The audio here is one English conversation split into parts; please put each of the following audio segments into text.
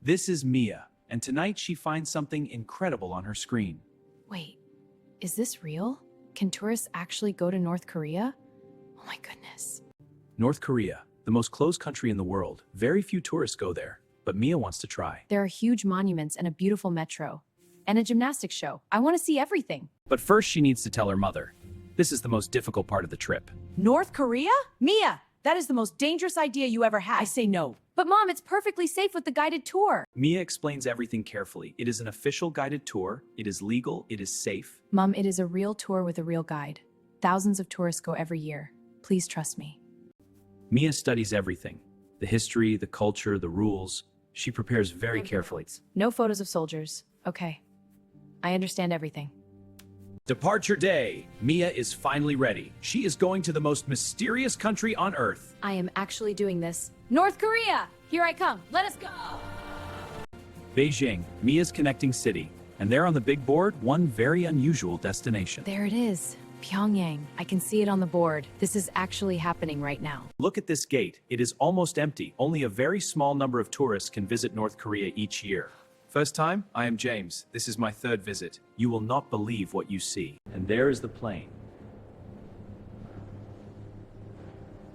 This is Mia, and tonight she finds something incredible on her screen. Wait, is this real? Can tourists actually go to North Korea? Oh my goodness. North Korea, the most closed country in the world. Very few tourists go there, but Mia wants to try. There are huge monuments and a beautiful metro. And a gymnastics show. I want to see everything. But first she needs to tell her mother. This is the most difficult part of the trip. North Korea? Mia, that is the most dangerous idea you ever had. I say no. But Mom, it's perfectly safe with the guided tour. Mia explains everything carefully. It is an official guided tour. It is legal. It is safe. Mom, it is a real tour with a real guide. Thousands of tourists go every year. Please trust me. Mia studies everything. The history, the culture, the rules. She prepares very carefully. No photos of soldiers. Okay. I understand everything. Departure day. Mia is finally ready. She is going to the most mysterious country on Earth. I am actually doing this. North Korea! Here I come. Let us go! Beijing, Mia's connecting city. And there on the big board, one very unusual destination. There it is. Pyongyang. I can see it on the board. This is actually happening right now. Look at this gate. It is almost empty. Only a very small number of tourists can visit North Korea each year. First time, I am James. This is my third visit. You will not believe what you see. And there is the plane.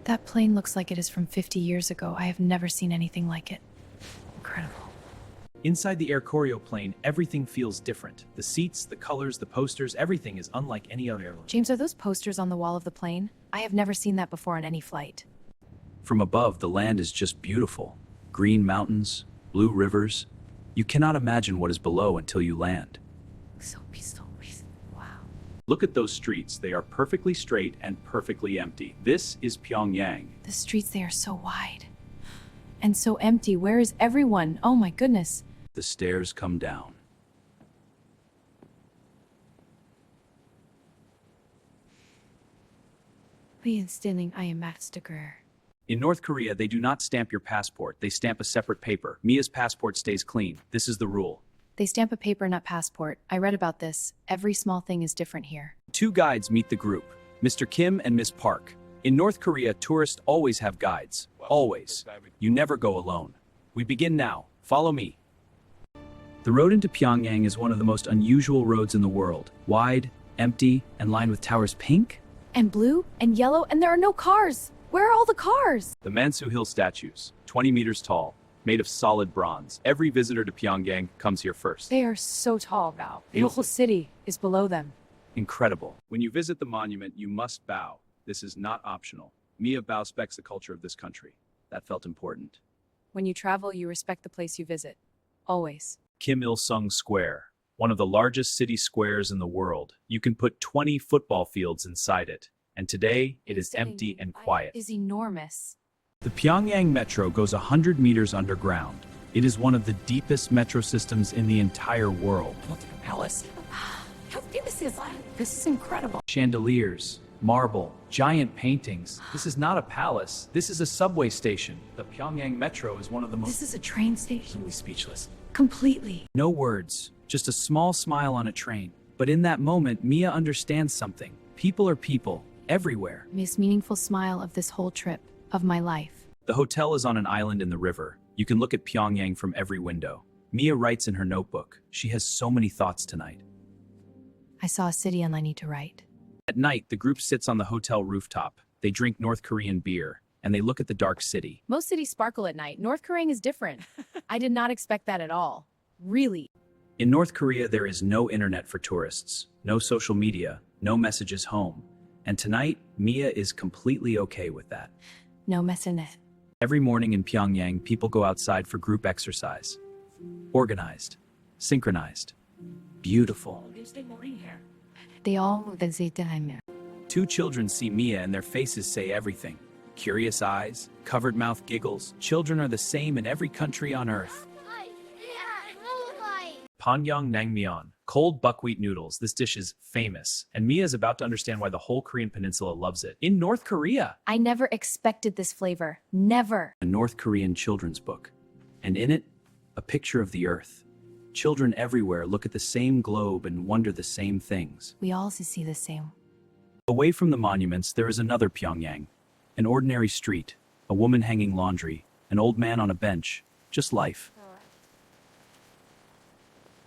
That plane looks like it is from 50 years ago. I have never seen anything like it. Incredible. Inside the Air Koryo plane, everything feels different. The seats, the colors, the posters, everything is unlike any other airline. James, are those posters on the wall of the plane? I have never seen that before on any flight. From above, the land is just beautiful. Green mountains, blue rivers. You cannot imagine what is below until you land. So peaceful. Wow. Look at those streets. They are perfectly straight and perfectly empty. This is Pyongyang. The streets, they are so wide. And so empty. Where is everyone? Oh my goodness. The stairs come down. I am Master. In North Korea, they do not stamp your passport. They stamp a separate paper. Mia's passport stays clean. This is the rule. They stamp a paper, not passport. I read about this. Every small thing is different here. Two guides meet the group, Mr. Kim and Miss Park. In North Korea, tourists always have guides. Always. You never go alone. We begin now. Follow me. The road into Pyongyang is one of the most unusual roads in the world. Wide, empty, and lined with towers pink. And blue, and yellow, and there are no cars. Where are all the cars? The Mansu Hill statues, 20 meters tall, made of solid bronze. Every visitor to Pyongyang comes here first. They are so tall now. The whole city is below them. Incredible. When you visit the monument, you must bow. This is not optional. Mia respects the culture of this country. That felt important. When you travel, you respect the place you visit. Always. Kim Il-sung Square, one of the largest city squares in the world. You can put 20 football fields inside it. And today, it is empty and quiet. It is enormous. The Pyongyang Metro goes 100 meters underground. It is one of the deepest metro systems in the entire world. Palace. How famous is that? This is incredible. Chandeliers, marble, giant paintings. This is not a palace. This is a subway station. The Pyongyang Metro is one of the most... This is a train station. We're speechless. Completely. No words, just a small smile on a train. But in that moment, Mia understands something. People are people. Everywhere. Most meaningful smile of this whole trip, of my life. The hotel is on an island in the river. You can look at Pyongyang from every window. Mia writes in her notebook. She has so many thoughts tonight. I saw a city and I need to write. At night, the group sits on the hotel rooftop. They drink North Korean beer, and they look at the dark city. Most cities sparkle at night. North Korea is different. I did not expect that at all. Really. In North Korea, there is no internet for tourists, no social media, no messages home. And tonight, Mia is completely okay with that. No messiness. Every morning in Pyongyang, people go outside for group exercise. Organized, synchronized, beautiful. They all move the same time. Two children see Mia and their faces say everything. Curious eyes, covered mouth giggles. Children are the same in every country on Earth. Pyongyang Naengmyeon, cold buckwheat noodles. This dish is famous, and Mia is about to understand why the whole Korean peninsula loves it. In North Korea, I never expected this flavor. Never. a North Korean children's book, and in it, a picture of the Earth. Children everywhere look at the same globe and wonder the same things. We all see the same. Away from the monuments, there is another Pyongyang, an ordinary street, a woman hanging laundry, an old man on a bench, just life.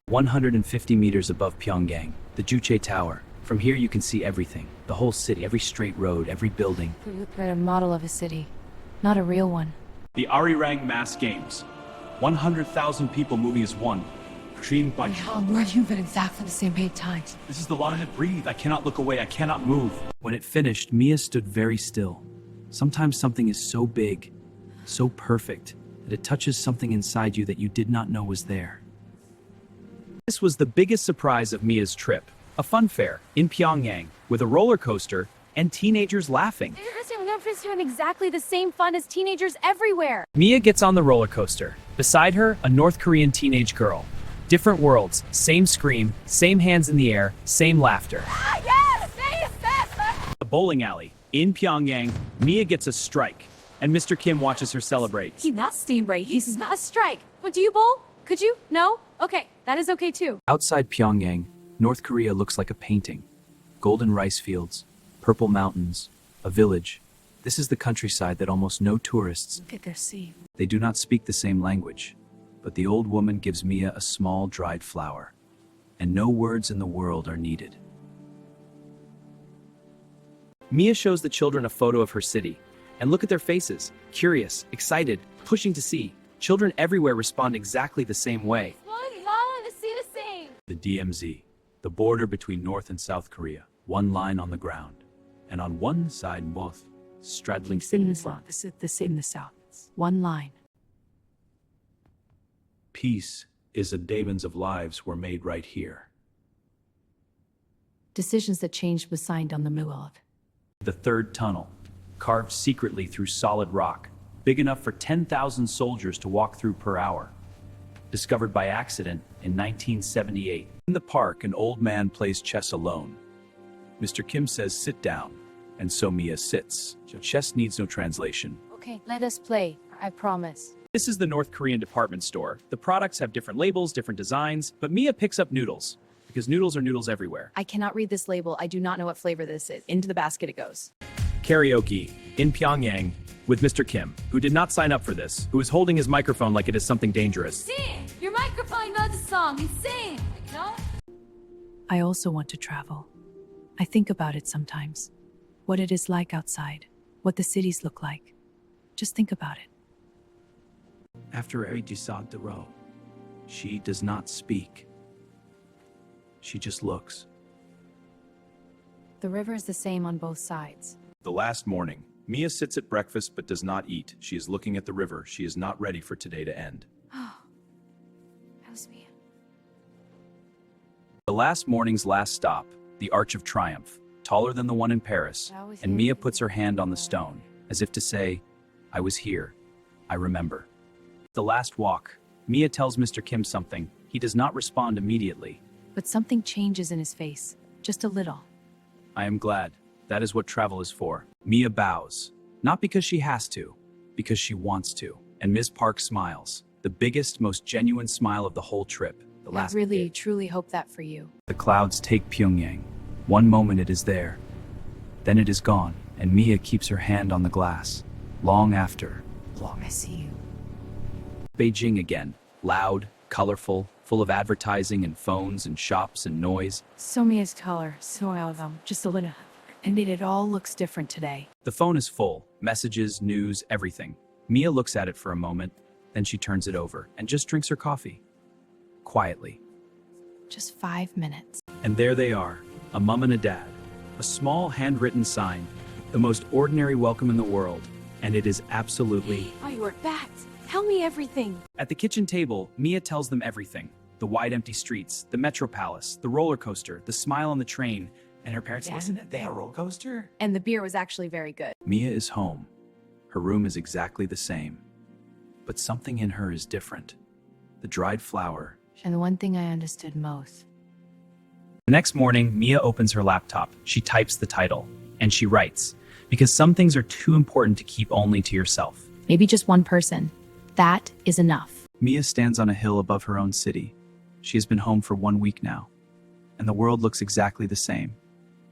150 meters above Pyongyang, the Juche Tower. From here you can see everything. The whole city, every straight road, every building. We're a model of a city, not a real one. The Arirang Mass Games. 100,000 people moving as one. Dreamed by... Where have you been exactly the same 8 times? This is the line that breathe. I cannot look away. I cannot move. When it finished, Mia stood very still. Sometimes something is so big, so perfect, that it touches something inside you that you did not know was there. This was the biggest surprise of Mia's trip. A fun fair in Pyongyang with a roller coaster and teenagers laughing. We're having exactly the same fun as teenagers everywhere. Mia gets on the roller coaster. Beside her, a North Korean teenage girl. Different worlds, same scream, same hands in the air, same laughter. A bowling alley in Pyongyang, Mia gets a strike, and Mr. Kim watches her celebrate. He's not steam right. He's not a strike. But do you bowl? Could you? No? Okay, that is okay too. Outside Pyongyang, North Korea looks like a painting. Golden rice fields, purple mountains, a village. This is the countryside that almost no tourists. Look at their sea. They do not speak the same language, but the old woman gives Mia a small dried flower, and no words in the world are needed. Mia shows the children a photo of her city, and look at their faces, curious, excited, pushing to see. Children everywhere respond exactly the same way. The DMZ, the border between North and South Korea, one line on the ground, and on one side both straddling cities. This is the same in the south. It's one line. Peace is a diamonds of lives were made right here. Decisions that changed was signed on the Muov. The third tunnel, carved secretly through solid rock, big enough for 10,000 soldiers to walk through per hour. Discovered by accident in 1978. In the park, an old man plays chess alone. Mr. Kim says, "Sit down," and so Mia sits. Chess needs no translation. Okay, let us play. I promise. This is the North Korean department store. The products have different labels, different designs, but Mia picks up noodles, because noodles are noodles everywhere. I cannot read this label. I do not know what flavor this is. Into the basket it goes. Karaoke in Pyongyang with Mr. Kim, who did not sign up for this, who is holding his microphone like it is something dangerous. Sing! Your microphone knows the song. Sing! No? I also want to travel. I think about it sometimes. What it is like outside. What the cities look like. Just think about it. After Eri decided to row, she does not speak. She just looks. The river is the same on both sides. The last morning, Mia sits at breakfast but does not eat. She is looking at the river. She is not ready for today to end. How's Mia? The last morning's last stop, the Arch of Triumph, taller than the one in Paris, and Mia puts her hand on the stone, as if to say, "I was here. I remember." The last walk, Mia tells Mr. Kim something. He does not respond immediately. But something changes in his face. Just a little. I am glad. That is what travel is for. Mia bows. Not because she has to, because she wants to. And Ms. Park smiles. The biggest, most genuine smile of the whole trip. The last I really, bit. truly hope that for you. The clouds take Pyongyang. One moment it is there. Then it is gone, and Mia keeps her hand on the glass. Long after. I see you. Beijing again. Loud, colorful, full of advertising and phones and shops and noise. So Mia's color, so out of them. Just a little. And it all looks different today. The phone is full. Messages, news, everything. Mia looks at it for a moment, then she turns it over and just drinks her coffee. Quietly. Just 5 minutes. And there they are, a mom and a dad. A small handwritten sign. The most ordinary welcome in the world. And it is absolutely... Oh, you are back. Tell me everything. At the kitchen table, Mia tells them everything. The wide empty streets, the Metro Palace, the roller coaster, the smile on the train, and her parents listen to the roller coaster. And the beer was actually very good. Mia is home. Her room is exactly the same. But something in her is different. The dried flower. And the one thing I understood most. The next morning, Mia opens her laptop. She types the title, and she writes, because some things are too important to keep only to yourself. Maybe just one person. That is enough. Mia stands on a hill above her own city. She has been home for 1 week now, and the world looks exactly the same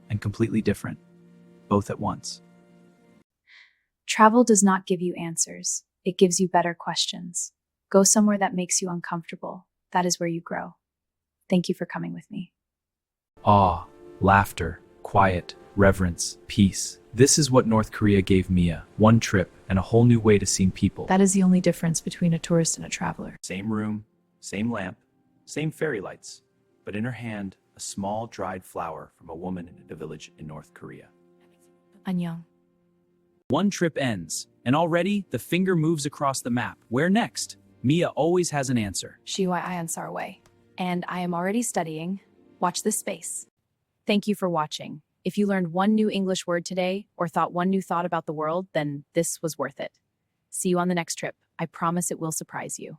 and completely different, both at once. Travel does not give you answers. It gives you better questions. Go somewhere that makes you uncomfortable. That is where you grow. Thank you for coming with me. Awe, laughter, quiet, reverence, peace. This is what North Korea gave Mia. One trip and a whole new way to seeing people. That is the only difference between a tourist and a traveler. Same room, same lamp, same fairy lights. But in her hand, a small dried flower from a woman in a village in North Korea. Annyeong. One trip ends, and already the finger moves across the map. Where next? Mia always has an answer. Shiwa Ayansar way. And I am already studying. Watch this space. Thank you for watching. If you learned one new English word today or thought one new thought about the world, then this was worth it. See you on the next trip. I promise it will surprise you.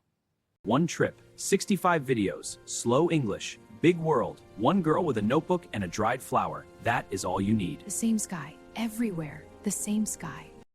One trip, 65 videos, slow English, big world, one girl with a notebook and a dried flower. That is all you need. The same sky, everywhere, the same sky.